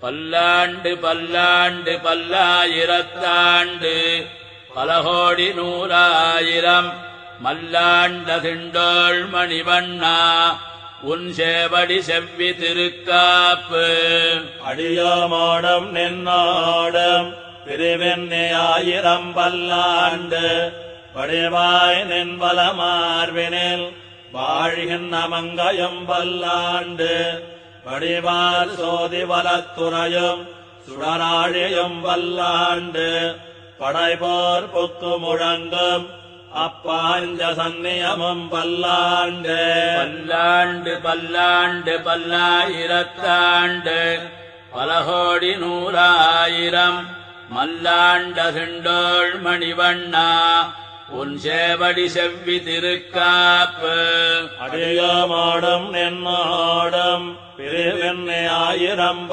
பல்லாண்டு பல்லாண்டு பல்லாயிரத்தாண்டு பலகோடி நூறாயிரம் மல்லாண்ட திண்டோள் மணிவண்ணா உன் சேவடி செவ்வி திருக்காப்பு. அடியோமோடும் நின்னோடும் பிரிவெண்ணே ஆயிரம் பல்லாண்டு வடிவாய் நின்பல மார்பினில் வாழ்கின்ற மங்கையும் பல்லாண்டு வடிவார் சோதி வலத்துறையும் சுடராழியும் பல்லாண்டு படைபோர் புக்கு முழங்கும் அப்பாஞ்ச சந்நியமும் பல்லாண்டு. பல்லாண்டு பல்லாண்டு பல்லாயிரத்தாண்டு பலகோடி நூறாயிரம் மல்லாண்ட திண்டோள் மணிவண்ணா உன் சேவடி செவ்வி திருக்காப்பு. அடியோமோடும் நின்னோடும் பிரிவெண்ணே ஆயிரம்